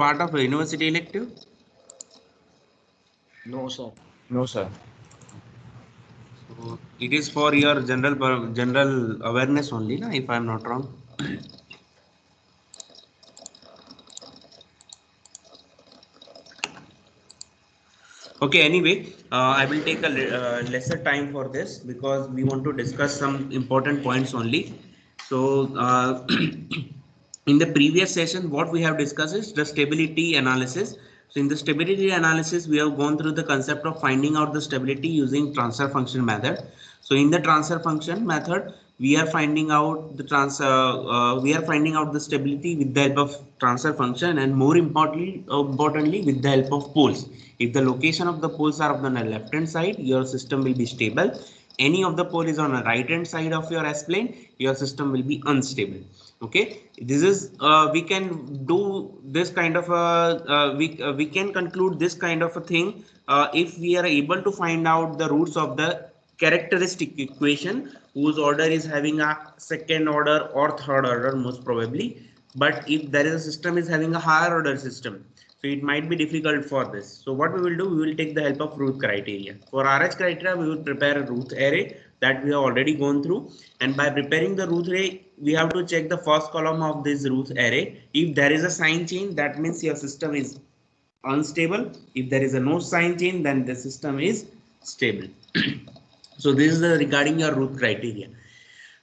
part of a university elective? No, sir. No, sir. So it is for your general awareness only, na, if I am not wrong. Okay, anyway, I will take a lesser time for this because we want to discuss some important points only. So in the previous session, what we have discussed is the stability analysis. So in the stability analysis, we have gone through the concept of finding out the stability using transfer function method. So in the transfer function method, we are finding out the stability with the help of transfer function, and more importantly with the help of poles. If the location of the poles are on the left hand side, your system will be stable. Any of the pole is on the right hand side of your S plane, your system will be unstable. Okay, this is we can do this kind of a we can conclude this kind of a thing if we are able to find out the roots of the characteristic equation whose order is having a second order or third order most probably. But if there is a system is having a higher order system, so it might be difficult for this. So what we will do, we will take the help of Routh criteria. For RH criteria, we will prepare a Routh array that we have already gone through, and by preparing the Routh array, we have to check the first column of this Routh array. If there is a sign change, that means your system is unstable. If there is a no sign change, then the system is stable. So this is regarding your Routh criteria.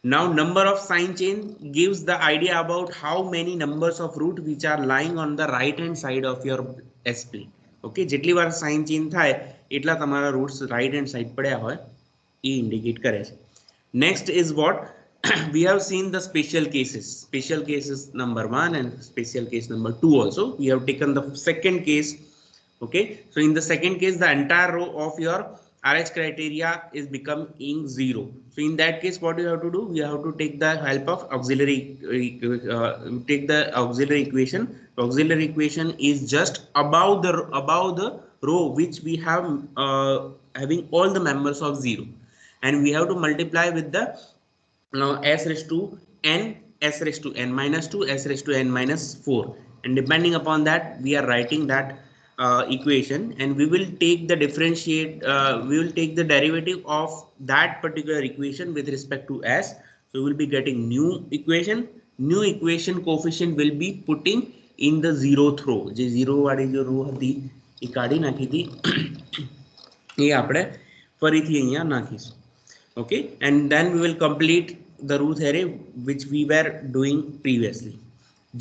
Now number of sign chain gives the idea about how many numbers of root which are lying on the right hand side of your S plane. Okay, જેટલી વાર sign chain થાય એટલા તમારા roots right hand side પડ્યા હોય એ indicate કરે છે. Next is what we have seen the special cases number 1 and special case number 2 also. We have taken the second case. Okay, so in the second case the entire row of your RH criteria is becoming 0. So in that case, what you have to do? We have to take the help of auxiliary. Take the auxiliary equation. The auxiliary equation is just above the row which we have having all the members of 0, and we have to multiply with the s raised to n, s raised to n minus 2, s raised to n minus 4, and depending upon that we are writing that equation, and we will take the we will take the derivative of that particular equation with respect to s. So we will be getting new equation coefficient will be putting in the zeroth row. જે 0 વાળી જો row હતી એ કાઢી નાખી હતી એ આપણે ફરીથી અહીંયા નાખીશું. Okay, and then we will complete the Routh array which we were doing previously.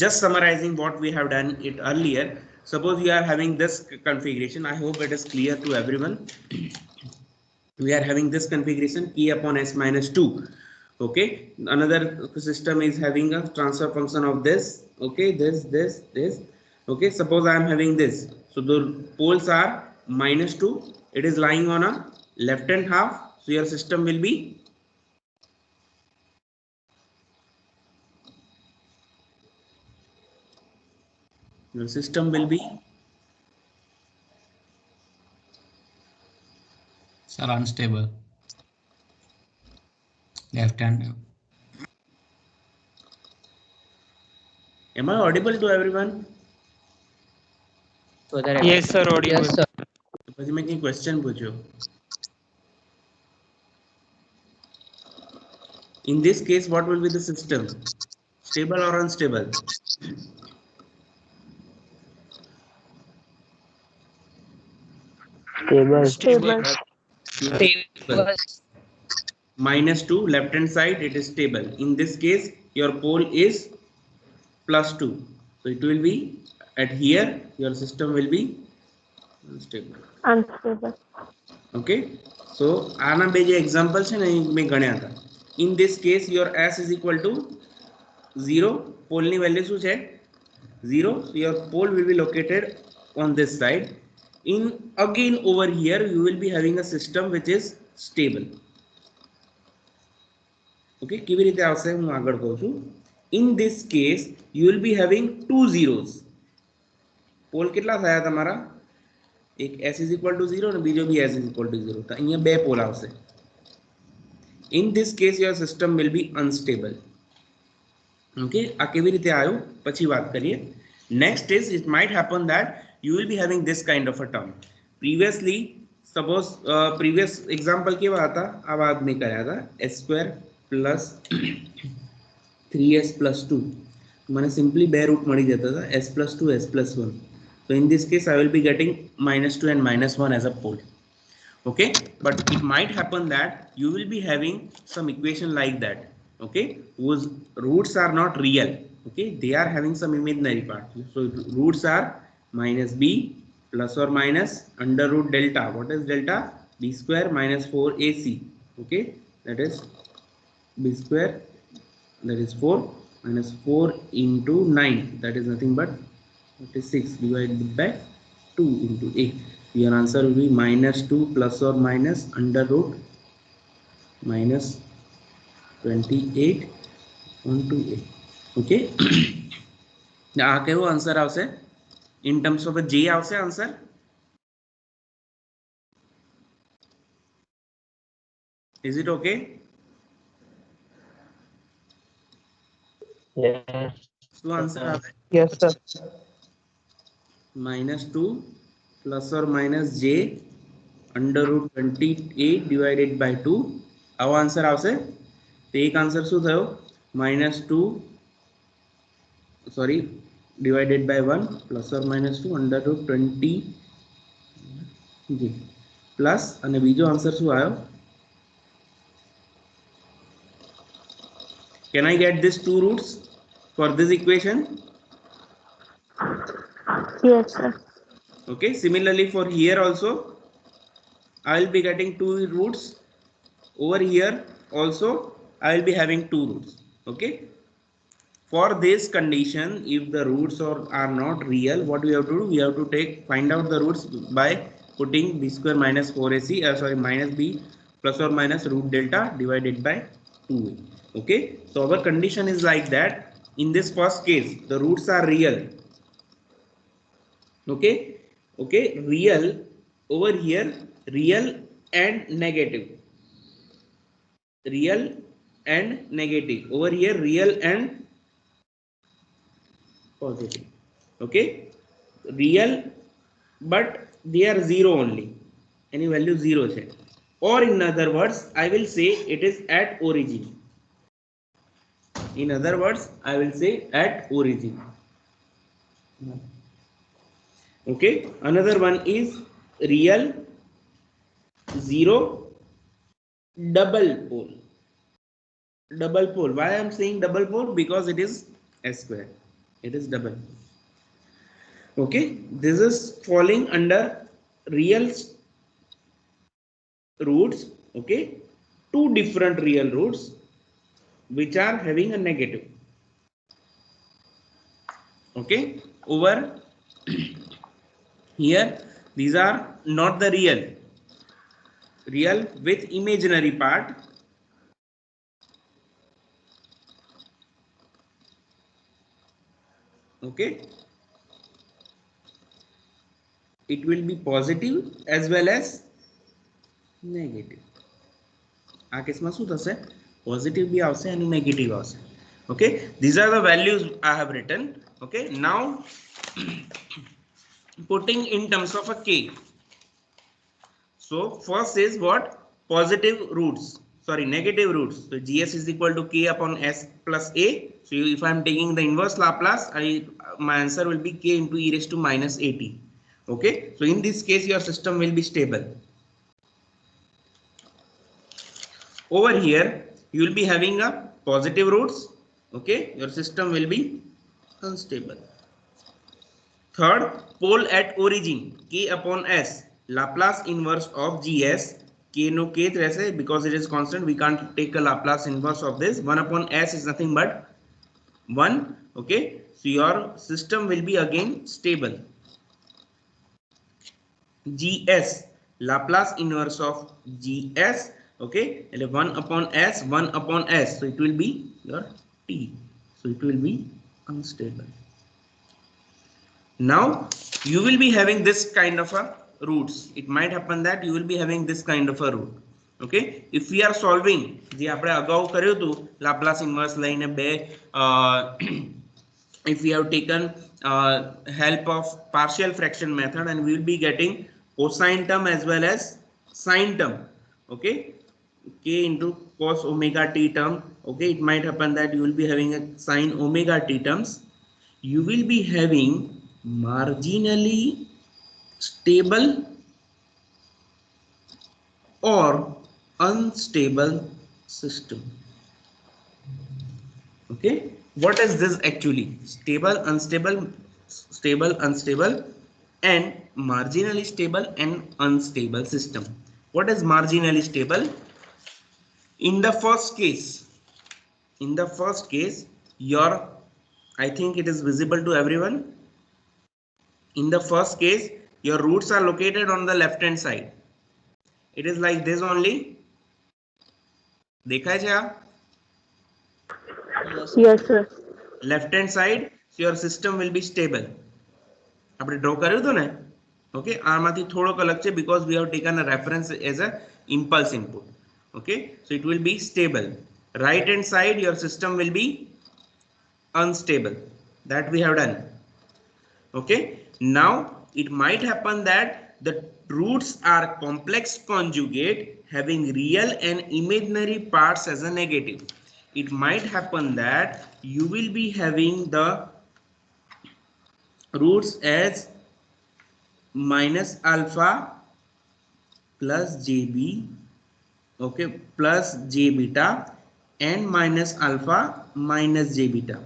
Just summarizing what we have done it earlier. Suppose you are having this configuration. I hope it is clear to everyone. We are having this configuration P upon s minus 2. Okay, another system is having a transfer function of this. Okay, this. Okay, suppose I am having this. So the poles are minus 2. It is lying on a left hand half. So your system will be Sir, unstable. Left hand. Am I audible to everyone? Yes, sir, audible. Yes, sir. પછી મેં કઈ question પૂછ્યો. In this case, what will be the system? Stable or unstable? Stable. Minus 2 left hand side, it is stable. In this case, your pole is plus 2. So it will be at here, your system will be unstable. Okay. So આના બે જે example છે ને મેં ગણ્યા હતા. In this case, your s is equal to 0. Pole ની value શું છે? 0. So your pole will be located on this side. In again over here, you will be having a system which is stable. Okay, કેવી રીતે આવશે હું આગળ કહું છું. In this case, you will be having two zeros. Pole કેટલા થયા તમારા? એક s is equal to 0 અને બીજો બી s is equal to 0. તો અહીંયા બે પોલ આવશે. In this case, your system will be unstable. Okay, આ કેવી રીતે આવ્યું પછી વાત કરીએ. Next is, it might happen that you will be having this kind of a term. Previously, suppose previous example के बाद था, अब आपने कराया था s square plus 3s plus 2, मैंने simply bare root मड़ी देता था s plus 2 s plus 1. So in this case I will be getting -2 and -1 as a pole. Okay, but it might happen that you will be having some equation like that, okay, whose roots are not real, okay, they are having some imaginary part. So roots are minus b plus or minus under root delta. What is delta? B square minus 4ac, okay, that is b square, that is 4 minus 4 into 9, that is nothing but 36 divided by 2 into a. Your answer will be -2 plus or minus under root minus 28 onto a. Okay. આ કેવો answer આવશે in terms of a j આવશે answer? Is it okay? Yes. શું answer આવે? Yes, sir. -2 plus or minus j under root 28 divided by 2. આવો answer આવશે. તો એક આન્સર શું થયો? -2 sorry divided by 1 plus or minus 2 under root 20 j plus અને બીજો આન્સર શું આવ્યો? Can I get these two roots for this equation? Yes, sir. Okay, similarly for here also I will be getting two roots. Over here also I will be having two roots. Okay, for this condition, if the roots are not real, what we have to do? We have to find out the roots by putting b square minus 4ac minus b plus or minus root delta divided by 2a. Okay, so our condition is like that. In this first case, the roots are real. Okay, real over here, real and negative, real and negative. Over here, real and positive. Okay, real but they are zero only, any value 0 है. Or in other words, I will say it is at origin. In other words, I will say at origin. Okay, another one is real 0 double pole. Double pole. Why I am saying double pole? Because it is s square. It is double. Okay, this is falling under real roots. Okay, two different real roots which are having a negative. Okay, over here these are not the real with imaginary part. Okay, it will be positive as well as negative. આ કેસમાં શું થશે? Positive બી આવશે અને negative આવશે. Okay, these are the values I have written. Okay, now putting in terms of a k. So first is what? Positive roots, sorry, negative roots. So gs is equal to k upon s plus a. So if I am taking the inverse Laplace, my answer will be k into e raised to minus at. Okay, so in this case your system will be stable. Over here you will be having a positive roots. Okay, your system will be unstable. Third, pole at origin, k upon s, Laplace inverse of gs. K no k रहे because it is constant, we can't take a Laplace inverse of this. 1 upon s is nothing but 1. Okay, so your system will be again stable. gs, Laplace inverse of gs. Okay, 1 upon s, 1 upon s, so it will be your t, so it will be unstable. Now you will be having this kind of a roots. It might happen that you will be having this kind of a root. Okay, if we are solving જે આપણે અગાઉ કર્યું હતું Laplace inverse લઈને બે if we have taken help of partial fraction method, and we will be getting cosine term as well as sine term. Okay, k into cos omega t term. Okay, it might happen that you will be having a sine omega t terms. You will be having marginally stable or unstable system. Okay, what is this actually? Stable, unstable, stable, unstable, and marginally stable and unstable system. What is marginally stable? In the first case, your, I think it is visible to everyone. In the first case, your roots are located on the left hand side. It is like this only. देखा है क्या? Yes, sir. Left hand side, so your system will be stable. આપણે draw કર્યું હતું ને? Okay, આમાંથી થોડોક અલગ છે because we have taken a reference as a impulse input. Okay, so it will be stable. Right hand side, your system will be unstable. That we have done. Okay, now it might happen that the roots are complex conjugate having real and imaginary parts as a negative. It might happen that you will be having the roots as minus alpha plus jb, okay, plus j beta, and minus alpha minus j beta,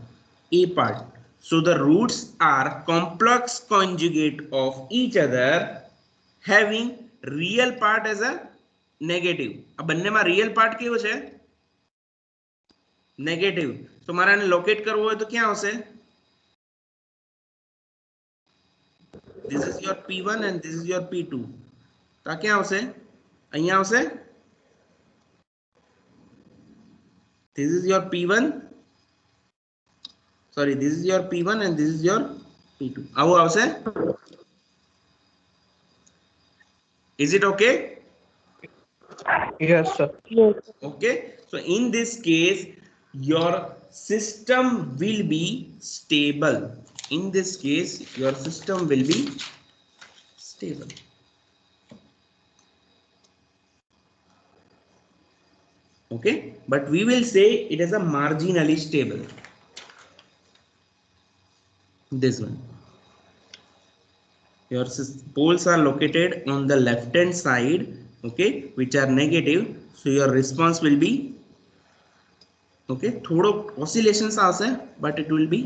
a part. So the roots are complex conjugate of each other having real part as a negative. આ બંનેમાં real part કેવો છે? Negative. તો મારે આને locate કરવો હોય તો ક્યાં આવશે? This is your P1 and this is your P2. તો આ ક્યાં આવશે? અહીંયા આવશે. This is your P1. Sorry, this is your P1 and this is your P2. આવું આવશે? Is it okay? Yes, sir. Yes. Okay, so in this case your system will be stable. In this case your system will be stable. Okay, but we will say it is a marginally stable. This one, your poles are located on the left hand side, okay, which are negative, so your response will be, okay, thodo oscillations aase, but it will be.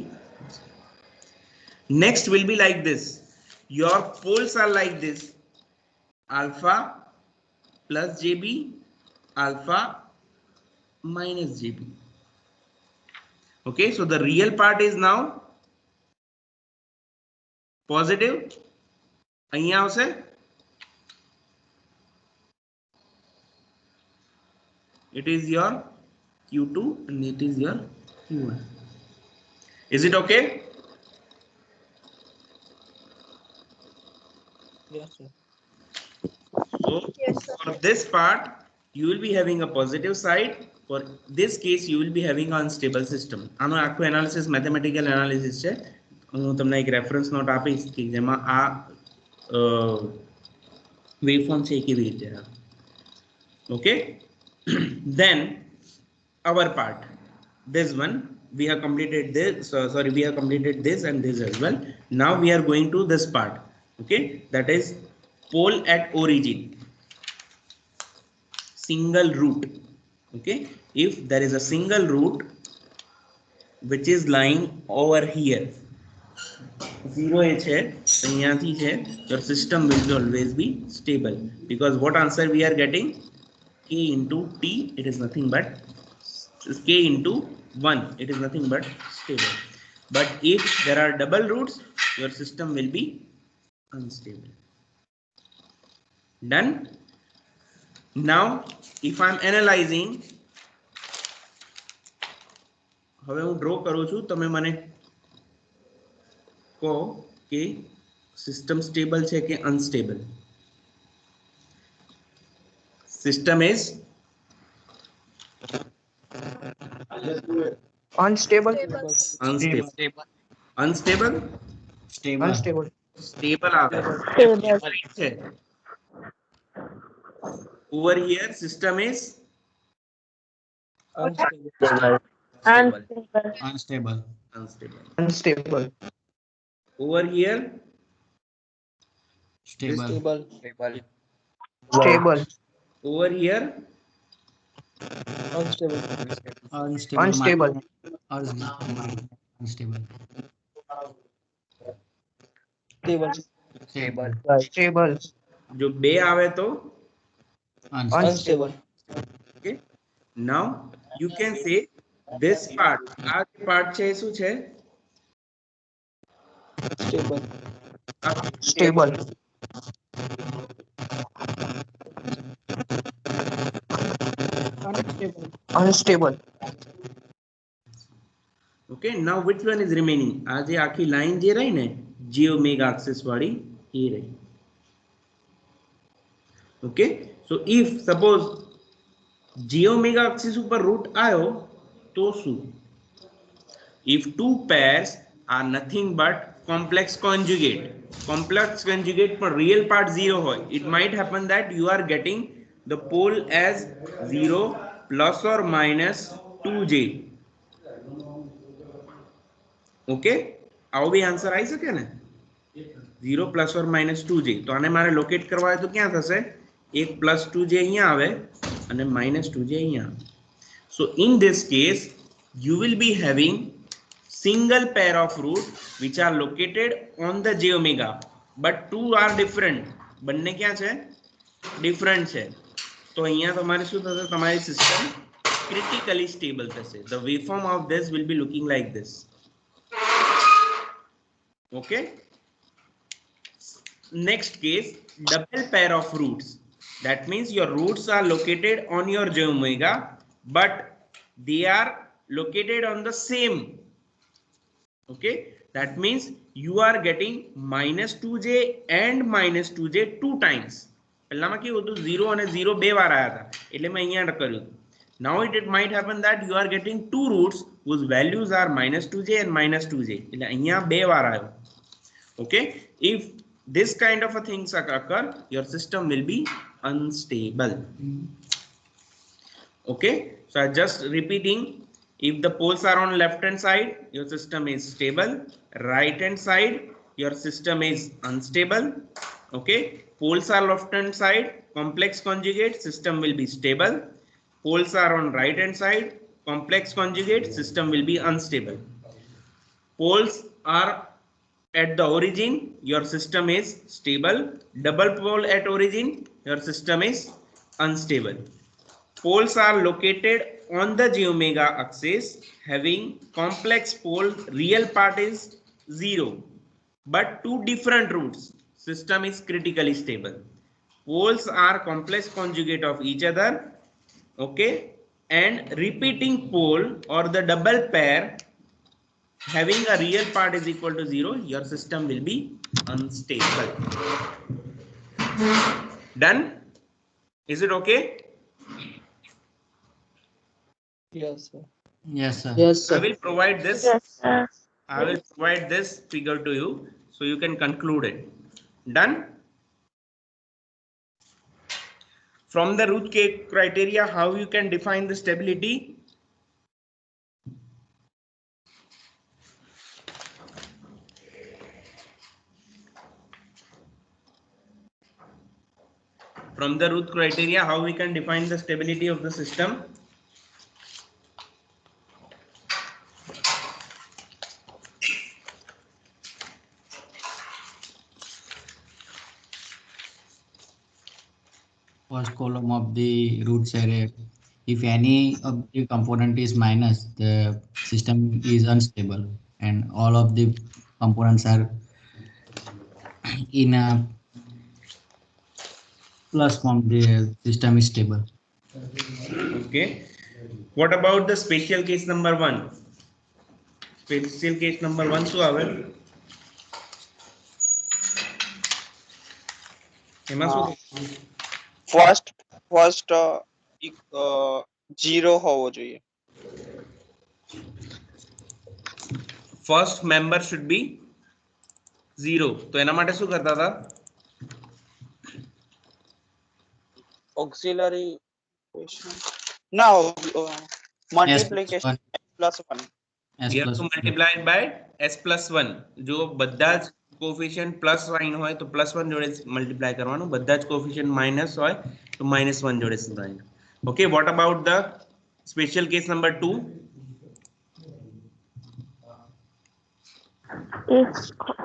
Next will be like this. Your poles are like this: alpha plus jb, alpha minus jb. Okay, so the real part is now positive. અહીંયા આવશે. It is your Q2 and it is your Q1. Is it okay? Yes, sir. So for this part you will be having a positive side. For this case you will be having unstable system. આનો આખો analysis mathematical analysis છે. હું તમને એક reference not આપીશ કે જેમાં આ વેવફોર્મ છે કેવી રીતે. Okay, then our part, this one we have completed this, sorry, we have completed this and this as well. Now we are going to this part, okay, that is pole at origin, single root. Okay, if there is a single root which is lying over here, 0 છે અહીંયાથી છે, your system will always be stable, because what answer we are getting? K into T, it is nothing but K into 1, it is nothing but stable. But if there are double roots, your system will be unstable. Done. Now if I am analyzing, હવે હું draw કરું છું, તમે મને કહો કે system stable છે કે unstable? System is Unstable. unstable. Unstable Stable. Unstable. Stable આવે Stable. છે over here system is Unstable. Unstable. unstable. Unstable. Over here Stable. Stable. over here Unstable. Unstable. Unstable. Stable. Stable. જો બે આવે તો Unstable. okay. Now you can say this part આ part છે એ શું છે Stable. Unstable. okay. Now which one is remaining આ જે આખી લાઈન જે રહી ને j omega axis વાળી એ રહી okay. So if suppose j omega axis ઉપર રૂટ આવ્યો તો શું if two pairs are nothing but complex conjugate but real part 0 hoy it might happen that you are getting the pole as 0 plus or minus 2j okay આવો B answer આવી શકે ને 0 plus or minus 2j તો આને મારે locate કરવા હોય તો ક્યાં થશે 1 plus 2j અહીંયા આવે અને minus 2j અહીંયા આવે so in this case you will be having single pair of root which are located on the j omega but two are different બંને ક્યાં છે different છે તો અહીંયા તમારે શું થશે તમારી સિસ્ટમ critically stable થશે the waveform of this will be looking like this okay. Next case double pair of roots that means your roots are located on your j omega but they are located on the same okay that means you are getting minus 2j and minus 2j two times પહેલામાં કેવું હતું 0 અને 0 બે વાર આયા હતા એટલે મેં અહીંયા કર્યું now it might happen that you are getting two roots whose values are minus 2j and minus 2j એટલે અહીંયા બે વાર આવ્યો okay if this kind of a things occur your system will be unstable okay so I just repeating if the poles are on left hand side your system is stable right hand side your system is unstable okay poles are left hand side complex conjugate system will be stable poles are on right hand side complex conjugate system will be unstable poles are at the origin your system is stable double pole at origin your system is unstable poles are located on the j omega axis having complex pole real part is 0 but two different roots system is critically stable poles are complex conjugate of each other okay and repeating pole or the double pair having a real part is equal to 0 your system will be unstable done is it okay Yes, sir. Yes, sir. Yes, I will provide this Yes, sir. I will provide this figure to you so you can conclude it done from the root criteria how you can define the stability from the root criteria how we can define the stability of the system First column of the roots array. If any of the component is minus, the system is unstable, and all of the components are in a plus form. The system is stable. okay what about the special case number 1 special case number 1 શું આવે એમાં શું first 0 હોવો જોઈએ first member should be 0. તો એના માટે શું કરતા હતા? auxiliary equation. No, multiplication plus 1. You have to multiply it by s plus 1. જો બધા જ કોફિશિયન્ટ પ્લસ સાઇન હોય તો પ્લસ 1 જોડે મલ્ટીપ્લાય કરવાનું, બધા જ કોફિશિયન્ટ માઇનસ હોય તો માઇનસ 1 જોડે sign. Okay, what about the special case number 2? If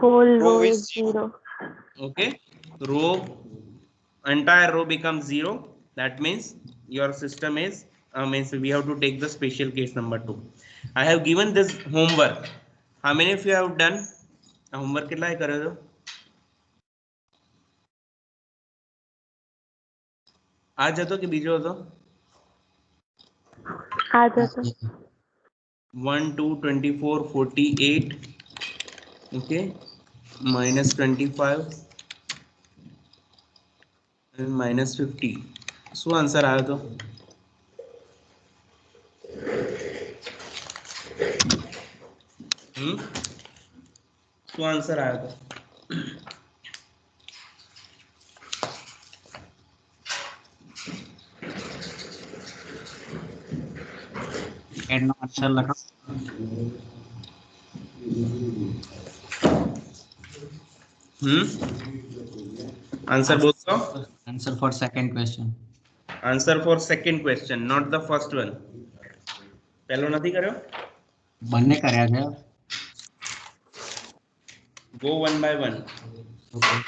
whole row is 0. Okay, row, entire row becomes 0. That means your system is means we have to take the special case number 2. I have given this homework. How many of you have done homework? કેટલાય કર્યો છો? આજ હતો કે બીજો હતો? આજ હતો. 1 2 24 48. Okay, minus 25 and minus 50. શું આન્સર આવ્યો તો? શું આન્સર આવ્યો તો? એનો આન્સર લખો. આન્સર બોલશો? Answer for second question. Answer for second question, not the first one. પહેલો નથી કર્યો? બંને કર્યા છે. Go one by one. Okay.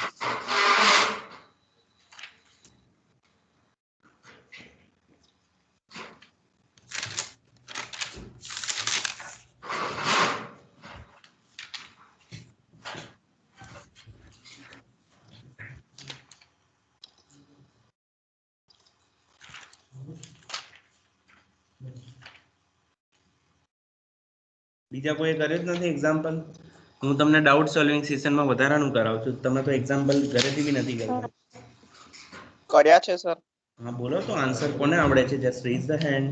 બીજા કોઈ કર્યું જ નથી એક્ઝામ્પલ? હું તમને ડાઉટ સોલ્વિંગ સેશનમાં વધારાનું કરાવું છું, તમે તો એક્ઝામ્પલ ઘરેથી બી નથી કરતા. કર્યા છે સર. હા બોલો તો, આન્સર કોને આવડે છે? Just raise the hand.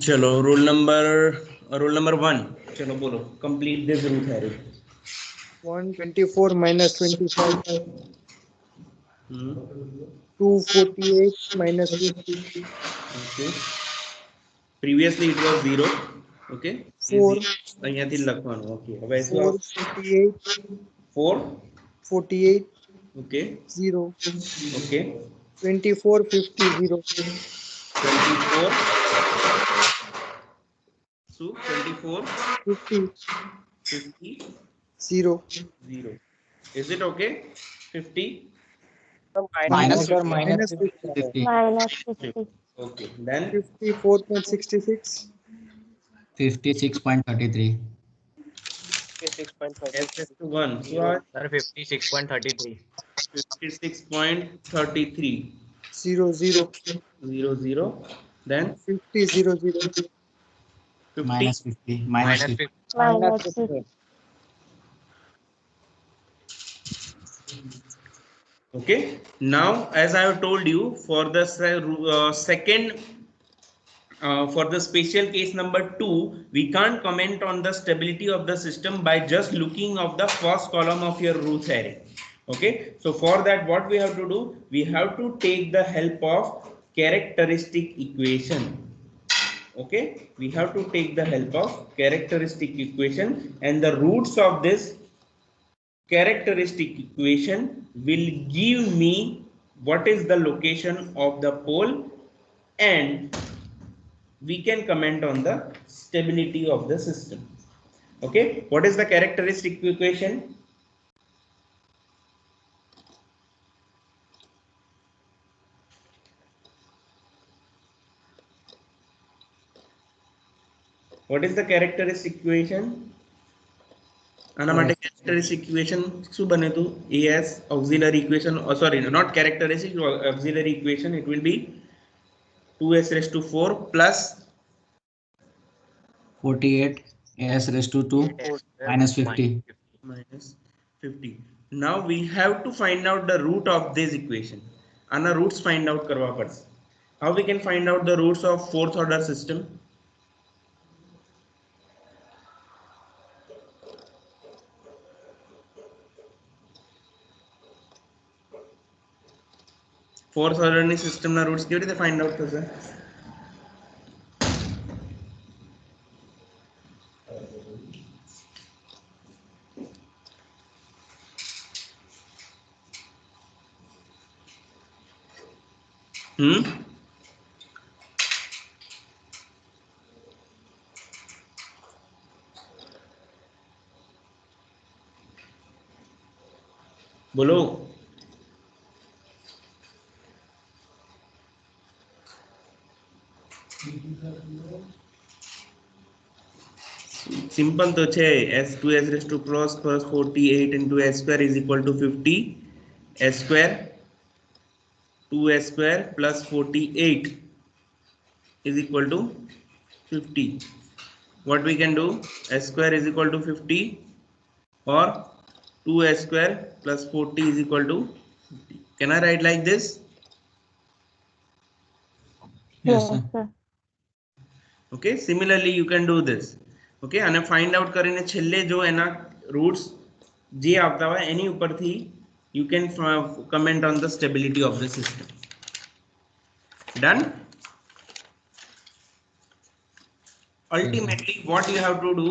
चलो रोल नंबर 1. चलो बोलो, कंप्लीट दिस रूट है. 124 minus 25. 248 minus 50. Okay. Previously it was 0. Okay. 4. અહીંયાથી લખવાનું. Okay. હવે શું? 448. 48. Okay. 0. Okay. 24 50 0. 24. So 24 50 50 0. 0. Is it okay? 50. Minus Sir, minus 50. 50. Minus 50. Okay. Then 54.66. 56.33. 56.5. S to 1. So Sir, 56.33. 56.33. 0 0. 0 0. Then 50 0 0. 50. Minus 50. Minus 50. Minus 50. Okay. Now, as I have told you, for the second, for the special case number 2, we can't comment on the stability of the system by just looking of the first column of your Routh array. Okay. So for that, what we have to do? We have to take the help of characteristic equation. Okay, we have to take the help of characteristic equation, and the roots of this characteristic equation will give me what is the location of the pole, and we can comment on the stability of the system. Okay, what is the characteristic equation? What is the characteristic equation? આના માટે characteristic equation શું બને તું as auxiliary equation, sorry, not characteristic, auxiliary equation, it will be 2s raised to 4 plus 48 s raised to 2 minus 50. minus 50. Now we have to find out the root of this equation. આના roots find out કરવા પડશે. How we can find out the roots of fourth order system? Fourth order ની system ના roots કેવી રીતે find out થશે? બોલો. Simple તો છે s2s raised to plus 48 into s square is equal to 50 s square 2s square plus 48 is equal to 50. What we can do? S square is equal to 50 or 2s square plus 40 is equal to 50. Can I write like this? Yes, sir. sir. Okay, similarly you can do this. Okay, અને find out કરીને છેલ્લે જો એના roots જે આવતા હોય એની ઉપરથી you can comment on the stability of the system. Done? Ultimately what you have to do,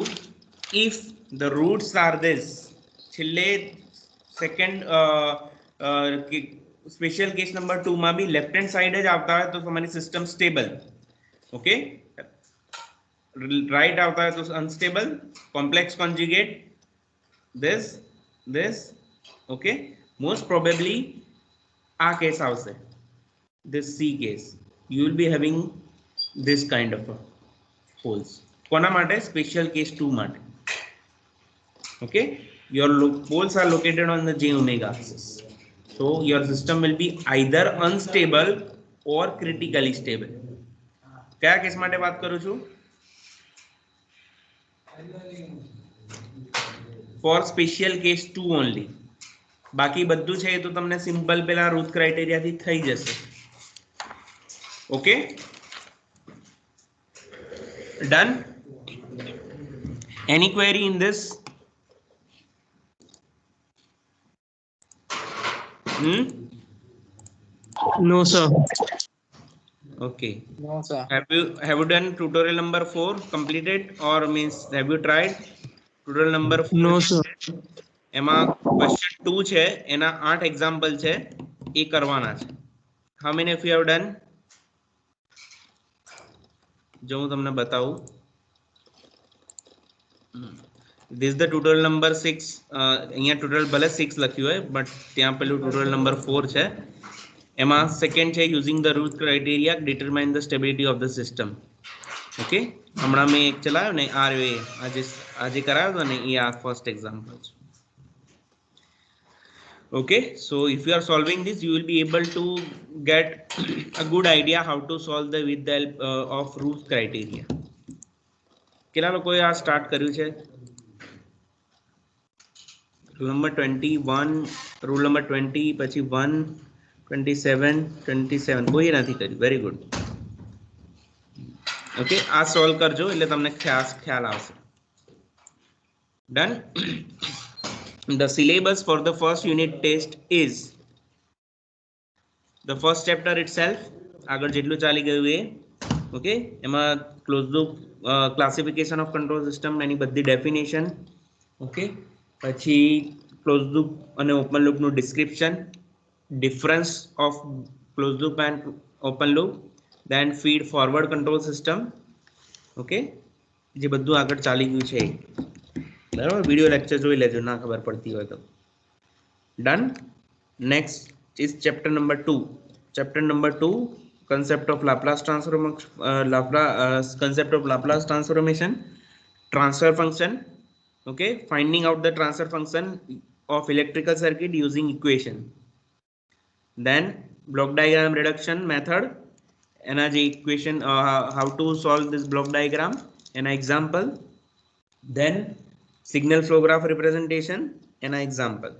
if the roots are this, છેલ્લે second special case number 2 માં બી left hand side જ આવતા હોય તો તમારી system stable. Okay, right આવતા હોય તો unstable, complex conjugate, this, okay, most probably આ case આવશે, this C case, you will be having this kind of a poles. કોના માટે? special case 2 માટે. Okay, your poles are located on the j omega axis, so your system will be either unstable or critically stable. કયા case માટે વાત કરું છું? For special case 2 only. બાકી બધું છે એ તો તમને સિમ્પલ પેલા રૂટ ક્રાઇટેરિયા થી થઈ જશે. Okay, done? Any query in this? No, sir. Okay, No, sir. have you done tutorial number 4 completed, or means have you tried tutorial number 4? No, sir. એમાં question 2 છે, એના 8 example છે, એ કરવાના છે. How many of you have done? જો હું તમને બતાવું, this is the tutorial number 6. અહીંયા tutorial ભલે 6 લખ્યું હોય but ત્યાં પેલું tutorial number 4 છે. એમાં second છે using the root criteria determine the stability of the system. Okay, હમણાં મેં એક ચલાવ્યો ને આજે કરાવ્યો હતો ને, એ આ first example છે. Okay, so if you are solving this, you will be able to get a good idea how to solve the with the help of root criteria. કેટલા લોકોએ આ સ્ટાર્ટ કર્યું છે? Rule number 21, rule number 20, પછી 1, 27 કોઈ નથી કર્યું. Very good. Okay, આ સોલ્વ કરજો એટલે તમને ખ્યાલ આવશે. Done? The syllabus for the first unit test is the first chapter itself. આગળ જેટલું ચાલી ગયું એ. ઓકે, એમાં close loop classification of control system, એની બધી ડેફિનેશન. ઓકે, પછી ક્લોઝ લૂપ અને ઓપન લૂપનું description, difference of closed loop and open loop, then feed forward control system. Okay, જે બધું આગળ ચાલી ગયું છે બરાબર. વિડિયો લેક્ચર જોઈ લેજો ના ખબર પડતી હોય તો. Done? Next is chapter number 2. Chapter number 2, concept of Laplace transformation, transfer function, Okay, finding out the transfer function of electrical circuit using equation. Then block diagram reduction method. Energy equation, how to solve this block diagram, an example. Then signal flow graph representation, an example.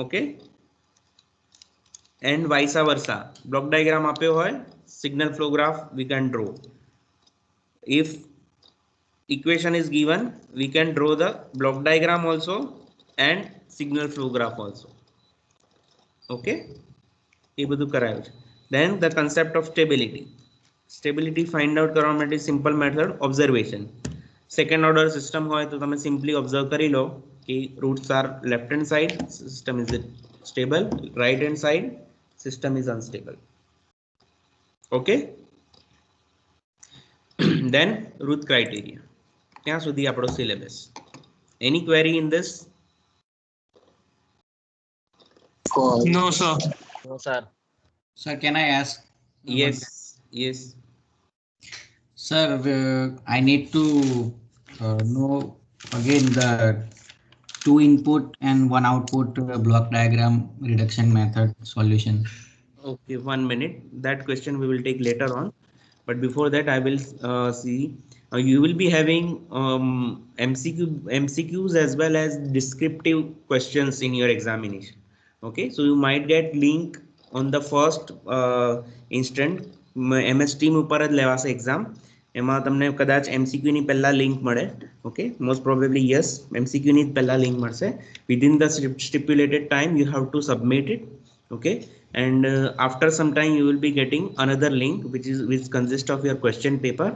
Okay, and vice versa. Block diagram આપ્યો હોય, signal flow graph we can draw. If equation is given, we can draw the block diagram also and signal flow graph also. Okay, એ બધું કરાયું છે. Then the concept of stability. Stability find out કરવા માટે simple method observation. Second order system હોય તો તમે simply observe કરી લો કે roots are left hand side, system is stable, right hand side, system is unstable. Okay. Then root criteria. ત્યાં સુધી આપણો syllabus. Any query in this? No, sir. No, sir. Sir, can I ask? Yes, yes. Sir, I need to know again the 2 input and 1 output block diagram reduction method solution. Okay, 1 minute. That question we will take later on. But before that, I will see you will be having MCQs as well as descriptive questions in your examination. Okay, so you might get link on the first instant. MS Team ઉપર જ લેવાશે exam. એમાં તમને કદાચ MCQ ની પહેલા link મળે. Okay, most probably yes, MCQ ની પહેલા લિંક મળશે. Within the stipulated time, you have to submit it. Okay, and after some time you will be getting another link which consists of your question paper.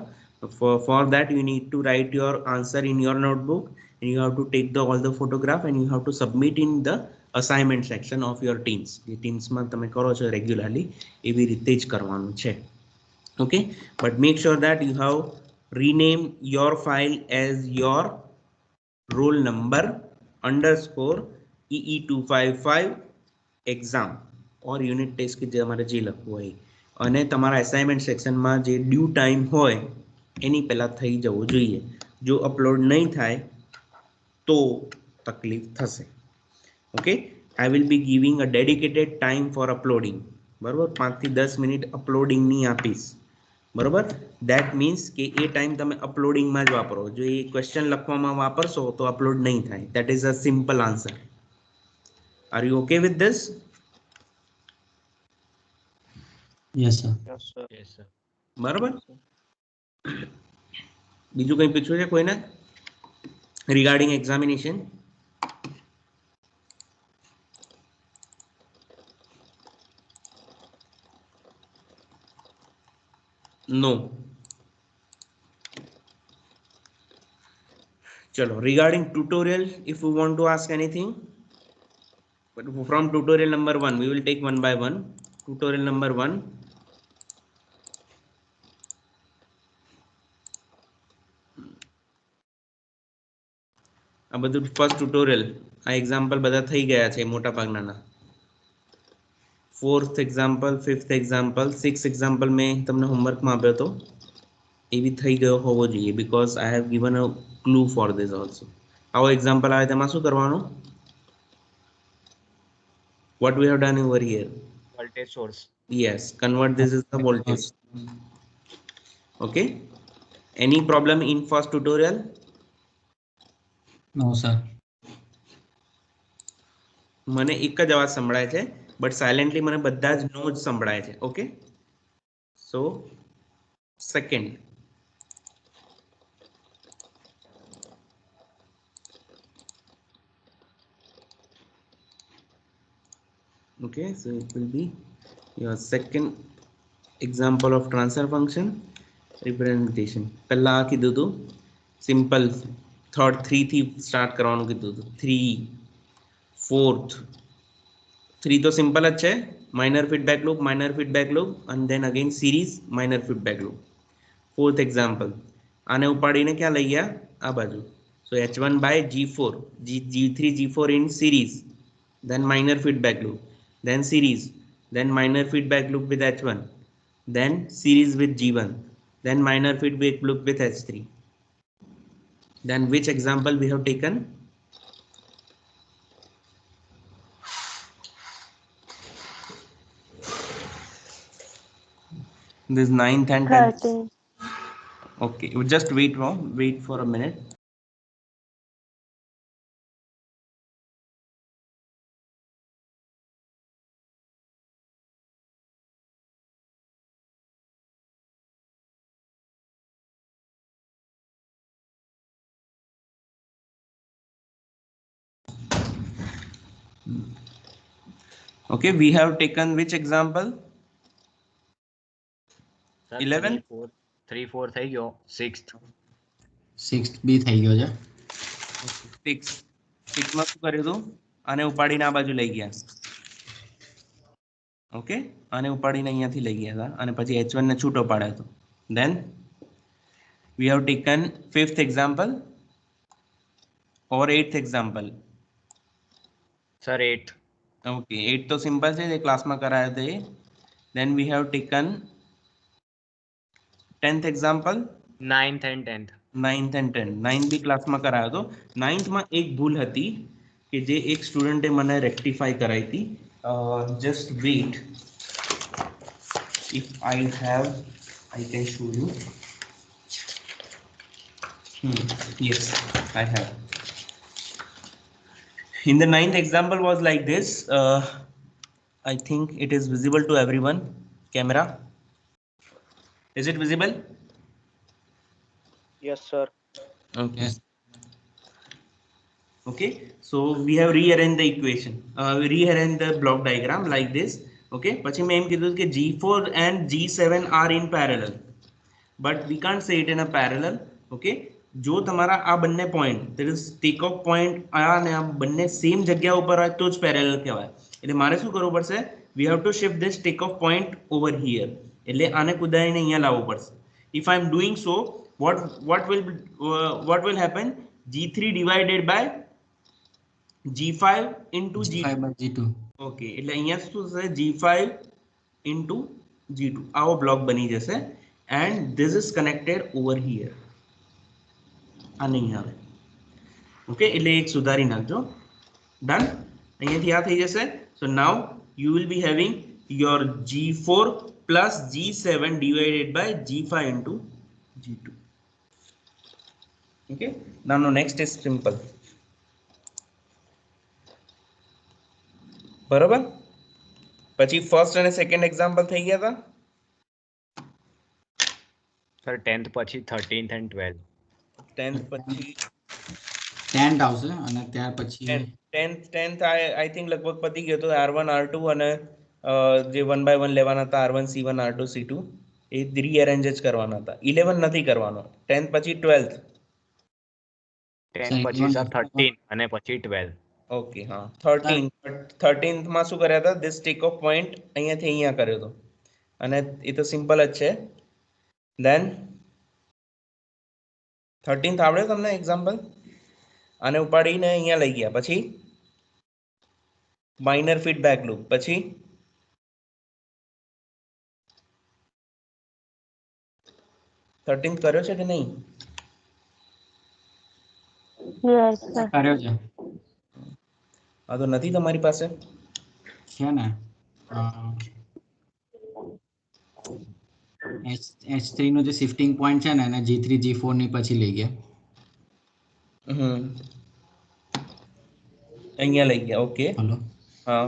For that you need to write your answer in your notebook, and you have to take all the photograph and you have to submit in the assignment section of your teams. The teams માં તમે કરો છો regularly, એવી રીતે જ કરવાનું છે. Okay, but make sure that you have renamed your file as your roll number underscore EE255 exam or unit test કે જે અમારે જે લખવું હોય, અને તમારા assignment section માં જે due time હોય એની પહેલા થઈ જવું જોઈએ. જો upload નહીં થાય તો તકલીફ થશે. Okay, I will be giving a dedicated time for uploading. બરોબર, 5 થી 10 મિનિટ uploading ની આપીશ. બરોબર, that means કે એ ટાઈમ તમે uploading માં જ વાપરો. જો એ question લખવામાં વાપરશો તો upload નહીં થાય. That is a simple answer. Are you okay with this? Yes, sir. Yes, sir. Yes, sir. બરોબર, બીજું કંઈ પૂછવું છે કોઈને regarding examination? No. Chalo, regarding tutorial, if you want to ask anything, but from tutorial number 1 we will take one by one. Tutorial number 1. આ બધું first tutorial, આ example બધા થઈ ગયા છે મોટા ભાગના. 4th example, 5th example, 6th example મેં તમને હોમવર્કમાં આપ્યો હતો, એ બી થઈ ગયો હોવો જોઈએ, because I have given a clue for this also. આવો એક્ઝામ્પલ આવે તેમાં શું કરવાનું? What we have done over here? Voltage source. Yes, convert this is the voltage. Okay, any problem in first tutorial? No, sir. મને એક જ અવાજ સંભળાય છે, બટ સાયલેન્ટલી મને બધા જ નો જ સંભળાય છે. Okay, so second, okay, so it will be your second example of transfer function representation. પહેલા કીધું હતું સિમ્પલ, થર્ડ 3 થી સ્ટાર્ટ કરવાનું કીધું હતું. 3, 4th, 3 તો સિમ્પલ જ છે, minor feedback loop, minor feedback loop, and then again series minor feedback loop. 4th example, આને ઉપાડીને ક્યાં લઈ ગયા? આ બાજુ. So H1 by G4, G3 G4 in series, then minor feedback loop, then series, then minor feedback loop with H1, then series with G1, then minor feedback loop with H3. Then which example we have taken? This 9th and 10th. 13. Okay, you just wait for a minute. Okay, we have taken which example? Sir, 11? 3 4 થઈ ગયો 6th 6th બી થઈ ગયો છે. 6 માં શું કર્યું હતું? આને ઉપાડીને આ બાજુ લઈ ગયા. ઓકે, આને ઉપાડીને અહીંયાથી લઈ ગયા હતા અને પછી h1 ને છૂટો પાડ્યો હતો. Then we have taken 5th example or 8th example. Sir 8th Okay, 8 તો સિમ્પલ છે, જે ક્લાસમાં કરાયો હતો એ. Then we have taken 10th example. 9th and 10th 9th and 10th. 9th બી ક્લાસમાં કરાયો હતો. 9th માં એક ભૂલ હતી કે જે એક સ્ટુડન્ટે મને રેક્ટિફાઈ કરાઈ હતી. Just wait. If I have, I can show you. Yes, I have. In the 9th example was like this. I think it is visible to everyone. Camera. Is it visible? Yes, sir. Okay. Yes. Okay, so we have rearranged the equation. We rearranged the block diagram like this. Okay, પછી મેં એમ કીધું કે G4 and G7 are in parallel, but we can't say it in a parallel. Okay, જો તમારા આ બંને point, that is take off point આ ને આ બંને same જગ્યા ઉપર હોય તો જ parallel કહેવાય. એટલે મારે શું કરવું પડશે? We have to shift this take off point over here. એટલે આને કુદાઈને અહીંયા લાવવું પડશે. If I am doing so, what will happen? G3 divided by G5 into G2. G5 by G2. Okay, એટલે અહીંયા શું થશે? G5 into G2 આવો બ્લોક બની જશે and this is connected over here. આ નહીં આવે. Okay, એટલે એક સુધારી નાખજો. Done. અહીંયાથી આ થઈ જશે. So now you will be having your G4 plus G7 divided by G5 into G2. Okay, now next is simple. બરોબર, પછી ફર્સ્ટ અને સેકન્ડ એક્ઝામ્પલ થઈ ગયા હતા. સર 10th પછી 13th and 12th 10th પછી 10th આવશે અને ત્યાર પછી 10th આઈ થિંક લગભગ પતી ગયો તો R1 R2 અને જે 1 by 1 લેવાના હતા R1 C1 R2 C2 એ રીઅરેન્જ જ કરવાના હતા. 11 નથી કરવાનો. 10th પછી 12th. 10th પછી સર 13 અને પછી 12th. ઓકે, હા 13th માં શું કર્યા હતા? ધીસ ટેક ઓફ પોઈન્ટ અહીંયાથી અહીંયા કર્યો હતો અને એ તો સિમ્પલ જ છે. ધેન 13th આવડે તમને એક્ઝામ્પલ? આને ઉપાડીને અહીંયા લઈ ગયા, પછી માઇનર ફીડબેક લૂપ, પછી કર્યો છે કે નહીં? Yes, sir. કર્યો છે. આ તો નથી તમારી પાસે. છે ને H3 નો જે શિફ્ટિંગ પોઈન્ટ છે ને એને G3 G4 ની પછી લઈ ગયા. અહીંયા લઈ ગયા. ઓકે, હલો, હા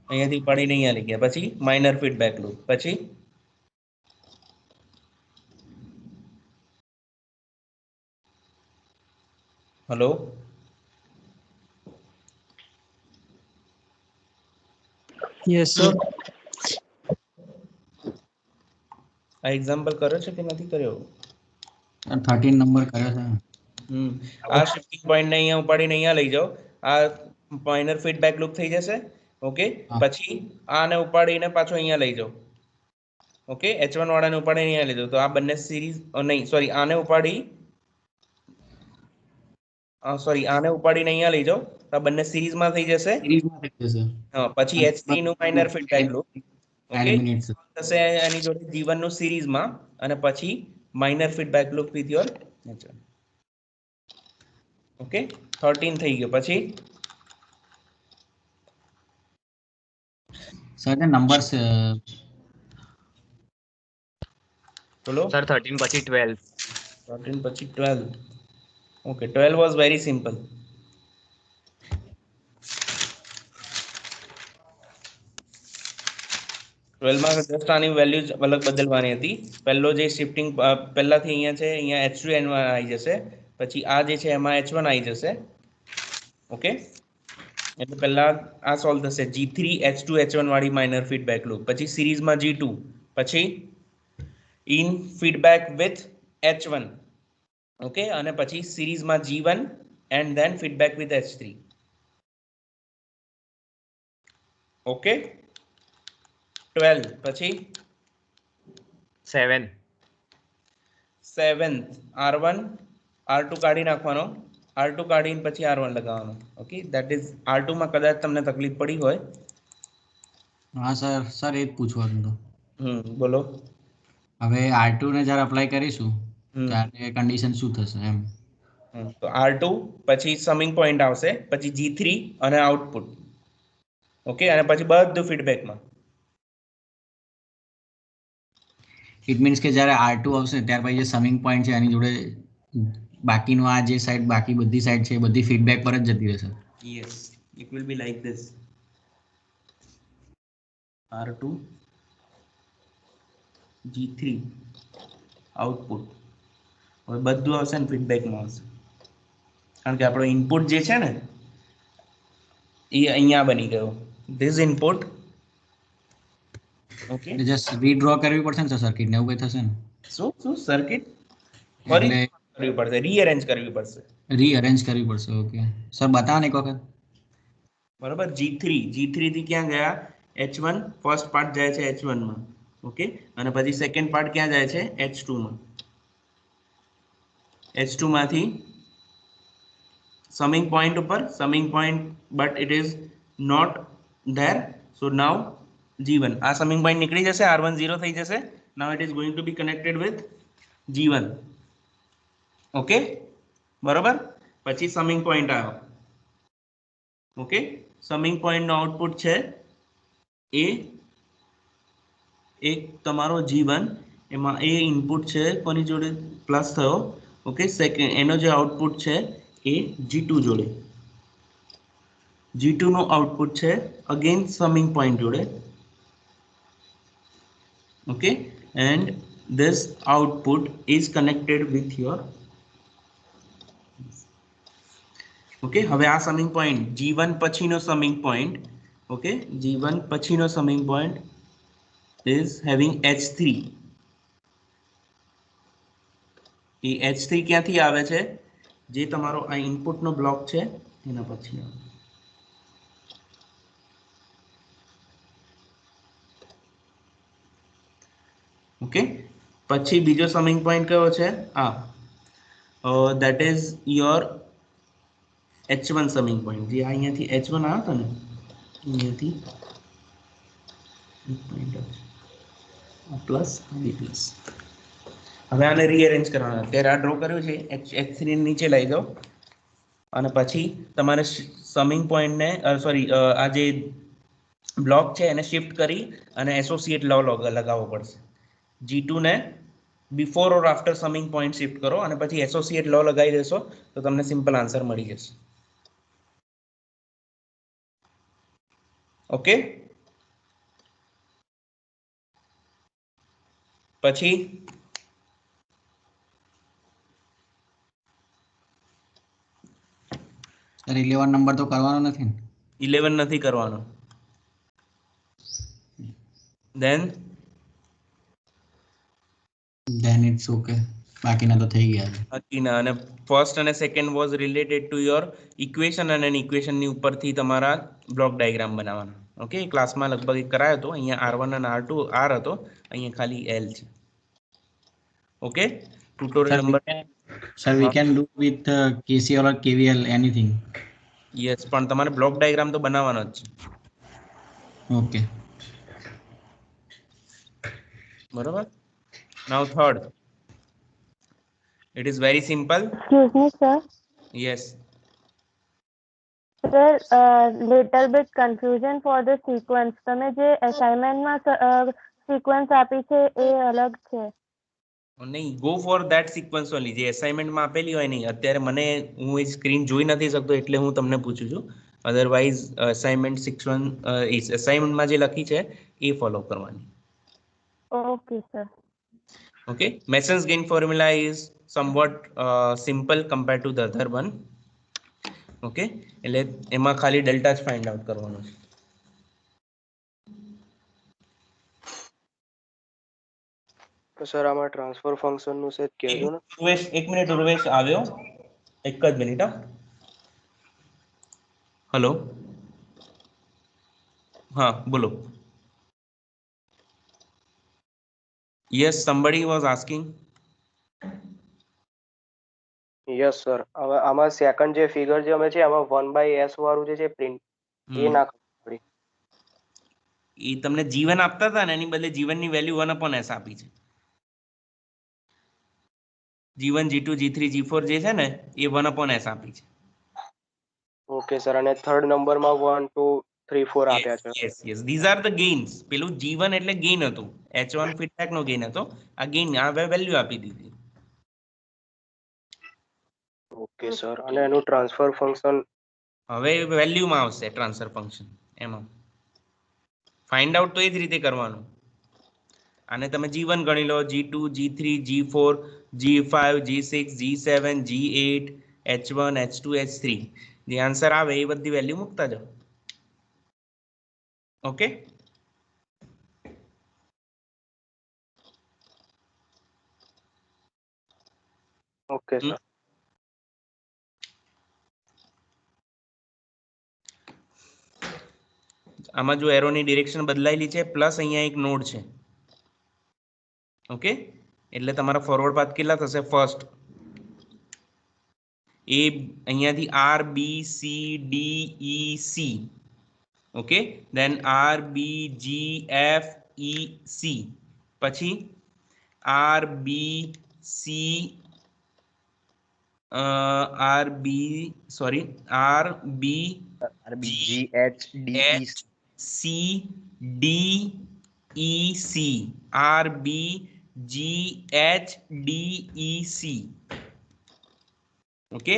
અહીંયાથી ઉપાડીને અહીંયા લઈ ગયા, પછી માઇનર ફીડબેક લૂપ, પછી હલો Yes, sir. આ એક્ઝામ્પલ કર્યો છે કે નથી કર્યો? 13 નંબર કર્યો છે. આ શિફ્ટિંગ પોઈન્ટ ને અહીંયા ઉપાડીને અહીંયા લઈ જાઓ, આ માઇનર ફીડબેક લૂપ થઈ જશે. ઓકે, પછી આને ઉપાડીને પાછો અહીંયા લઈ જાઓ. ઓકે, H1 વાળાને ઉપાડીને અહીંયા લઈ જાઓ તો આ બંને સિરીઝ નહીં, સોરી આને ઉપાડીને અહીંયા લઈ જાઓ તો આ બંને સિરીઝમાં થઈ જશે. હા, પછી H3 નું માઇનર ફીડબેક લૂપ થશે એની જોડે G1 નું સિરીઝમાં અને પછી minor feedback loop with your H1. Okay 13 થઈ ગયો. પછી સર the numbers બોલો. સર 13 પછી 12. 13 પછી 12. Okay 12 was very simple. માં જસ્ટ આની વેલ્યુ અલગ બદલવાની હતી. પહેલો જે શિફ્ટિંગ પહેલાથી અહીંયા છે, અહીંયા H2 N1 આવી જશે. પછી આ જે છે એમાં H1 આવી જશે. ઓકે એટલે પહેલા આ સોલ્વ થશે G3 H2 H1 વાળી માઇનર ફીડબેક લૂપ. પછી સિરીઝમાં G2, પછી in feedback with H1. Okay અને પછી સિરીઝમાં G1 and then feedback with H3. Okay 12 પછી 7. 7th R1 R2 કાઢી નાખવાનો. R2 કાઢીને પછી R1 લગાવવાનો. ઓકે ધેટ ઇઝ R2 માં કદાચ તમને તકલીફ પડી હોય. હા સર એ જ પૂછવાનું હતું. બોલો. હવે R2 ને જ્યારે અપ્લાય કરીશું ત્યારે કન્ડિશન શું થશે એમ? તો R2 પછી સમિંગ પોઈન્ટ આવશે, પછી G3 અને આઉટપુટ. ઓકે અને પછી બધું ફીડબેકમાં. ઇટ મીન્સ કે જ્યારે R2 આવશે ત્યાર પછી જે સમિંગ પોઈન્ટ છે એની જોડે બાકીનું આ જે સાઈડ બાકી બધી સાઈડ છે એ બધી ફીડબેક પર જ જતી રહેશે. Yes, it will be like this. R2 G3 output હવે બધું આવશે ને ફીડબેકમાં આવશે. કારણ કે આપણો ઇનપુટ જે છે ને એ અહીંયા બની ગયો. This input. ઓકે જસ્ટ રીડ્રો કરવી પડશે ને સર્કિટ ને એવું કંઈ થશે ને? શું સર્કિટ એટલે કરવી પડશે, રીઅરેન્જ કરવી પડશે. રીઅરેન્જ કરવી પડશે. ઓકે સર બતાવો ને એક વખત. બરોબર G3 થી ક્યાં ગયા? H1 ફર્સ્ટ પાર્ટ જાય છે H1 માં. ઓકે અને પછી સેકન્ડ પાર્ટ ક્યાં જાય છે? H2 માં. H2 માંથી સમિંગ પોઈન્ટ ઉપર summing point but it is not there. So now G1 આ સમિંગ પોઈન્ટ નીકળી જશે. R1 0 થઈ જશે. Now it is going to be connected with G1. Okay બરોબર. પછી સમિંગ પોઈન્ટ આવ્યો. ઓકે સમિંગ પોઈન્ટ નો આઉટપુટ છે એ એક તમારો G1 એમાં એ ઇનપુટ છે કોની જોડે પ્લસ થયો. ઓકે સેકન્ડ એનો જે આઉટપુટ છે એ G2 જોડે. G2 નો આઉટપુટ છે અગેન સમિંગ પોઈન્ટ જોડે. Okay and this output is connected with your. Okay હવે આ સમિંગ પોઈન્ટ G1 પછીનો સમિંગ પોઈન્ટ. ઓકે G1 પછીનો summing point is having H3. A H3 ક્યાંથી આવે છે? જે તમારો આ ઇનપુટનો બ્લોક છે એના પછી આવે. ઓકે પછી બીજો સમિંગ પોઈન્ટ કયો છે? that is your H1 summing point. જે અહીંયાથી H1 આવ્યો હતો ને અહીંયાથી પ્લસ પ્લસ. હવે આને રીઅરેન્જ કરવાના. અત્યારે આ ડ્રો કર્યું છે H3 નીચે લઈ જાઓ અને પછી તમારે સમિંગ પોઈન્ટને સોરી આ જે બ્લોક છે એને શિફ્ટ કરી અને એસોસિએટ લો લગાવવો પડશે. G2 ને બિફોર ઓર આફ્ટર સમિંગ પોઈન્ટ શિફ્ટ કરો અને પછી એસોસિએટ લો લગાવી દેશો તો તમને સિમ્પલ આન્સર મળી જશે. ઓકે પછી સર 11 નંબર તો કરવાનો નથી ને? 11 નથી કરવાનો. then it's okay. બાકીના તો થઈ ગયા છે. બાકીના અને ફર્સ્ટ અને second was related to your equation અને ઇક્વેશનની ઉપરથી તમારા બ્લોક ડાયાગ્રામ બનાવવાના. ઓકે ક્લાસમાં લગભગ એક કરાયો હતો. અહીંયા R1 અને R2 R હતો, અહીંયા ખાલી L છે. Okay tutorial number sir we can do with KCL or KVL anything. Yes પણ તમારે બ્લોક ડાયાગ્રામ તો બનાવવાનો જ છે. ઓકે બરોબર. Now third. It is very simple. Excuse me, sir. Yes. Sir little bit confusion for the sequence. તમે જે અસાઇનમેન્ટમાં sequence આપી છે એ અલગ છે. નહીં, go for that sequence only, જે અસાઇનમેન્ટમાં આપેલી હોય નહીં. અત્યારે મને હું એ સ્ક્રીન જોઈ નથી શકતો એટલે હું તમને પૂછું છું. અધરવાઇઝ અસાઇનમેન્ટ અસાઇનમેન્ટમાં જે લખી છે એ ફોલો કરવાની. Okay sir. Okay, Mason's gain formula is somewhat simple compared to the other one. Okay, એટલે એમાં ખાલી ડેલ્ટા જ ફાઇન્ડ આઉટ કરવાનો છે. તો સર આમાં ટ્રાન્સફર ફંક્શન નું સેટ કહેજો ને. ઉર્વેશ, એક મિનિટ ઉર્વેશ આવ્યો, એક જ મિનિટ. હેલો, હા બોલો. Yes, somebody was asking. Yes sir. હવે આમાં સેકન્ડ જે ફિગર જે અમે છે આમાં 1/s વાળું જે છે પ્રિન્ટ એ ના ખબર પડી. એ તમને જીવન આપતા હતા ને એની બદલે જીવનની વેલ્યુ 1/s આપી છે. જીવન G2 G3 G4 જે છે ને એ 1/s આપી છે. Okay sir. અને થર્ડ નંબરમાં 1 2 3 4 આપ્યા છે. Yes yes, these are the gains. પેલું જીવન એટલે ગેઇન હતું, H1 ફીડબેક નો ગેઇન હતો. આ ગેઇન આ વેલ્યુ આપી દીધી. Okay sir. અને એનું ટ્રાન્સફર ફંક્શન હવે વેલ્યુમાં આવશે ટ્રાન્સફર ફંક્શન. એમાં ફાઇન્ડ આઉટ તો એ જ રીતે કરવાનું. આને તમે G1 ગણી લો, G2 G3 G4 G5 G6 G7 G8 H1 H2 H3 જે આન્સર આવે એ બધી વેલ્યુ મૂકતા જાઓ. Okay, okay sir. આમાં જો એરોની ડિરેક્શન બદલાયેલી છે પ્લસ અહીંયા એક નોડ છે. ઓકે, એટલે તમારા ફોરવર્ડ પાથ કેટલા થશે? ફર્સ્ટ એ અહીંયાથી RBCDEC. ઓકે, દેન RBGFEC, પછી RBGHDEC. Okay,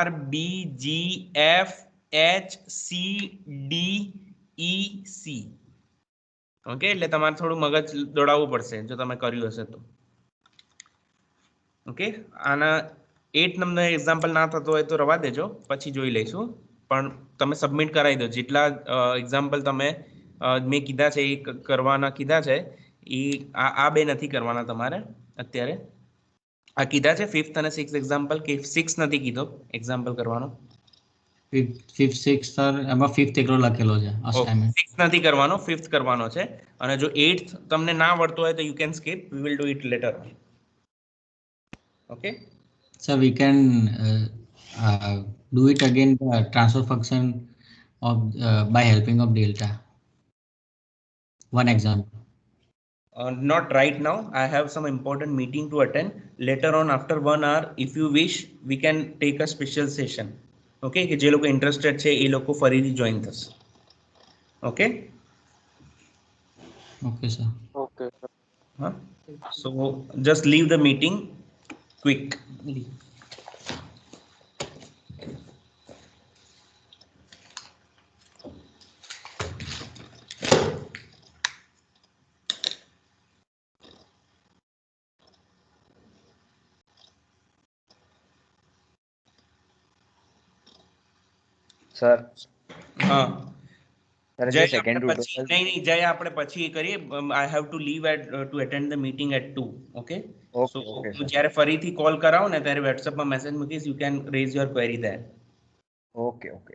RBGFHCDEC. ઓકે, એટલે તમારે થોડું મગજ દોડાવવું પડશે જો તમે કર્યું હશે તો. ઓકે, આના 8 નંબર એક્ઝામ્પલ ના થતો હોય તો રવા દેજો, પછી જોઈ લઈશું. પણ તમે સબમિટ કરાવી દો. જેટલા એક્ઝામ્પલ તમે મેં કીધા છે એ કરવાના કીધા છે એ આ બે નથી કરવાના તમારે અત્યારે. આ કીધા છે 5th અને 6th એક્ઝામ્પલ, કે 6 નથી કીધો એક્ઝામ્પલ કરવાનો? 5th 6th સર એમાં 5th એકલો લખેલો છે અસાઇનમેન્ટ. 6 નથી કરવાનો, 5th કરવાનો છે. અને જો 8th તમને ના આવડતો હોય તો you can skip, we will do it letter. Okay, so we can do it again, the transfer function of by helping of delta. One example. Not right now, I have some important meeting to attend. Later on after 1 hour, if you wish, we can take a special session. Okay, કે જે લોકો interested છે એ લોકો ફરીથી join થશે. Okay, Okay sir. Okay sir. હા, so just leave the meeting quickly. Sir હા, જે સેકન્ડ રૂટ નહીં જય આપણે પછી કરીએ. I have to leave to attend the meeting at 2. Okay, so હું જ્યારે ફરીથી કોલ કરાવું ને ત્યારે WhatsApp માં મેસેજ મૂકીશ, you can raise your query there. Okay okay.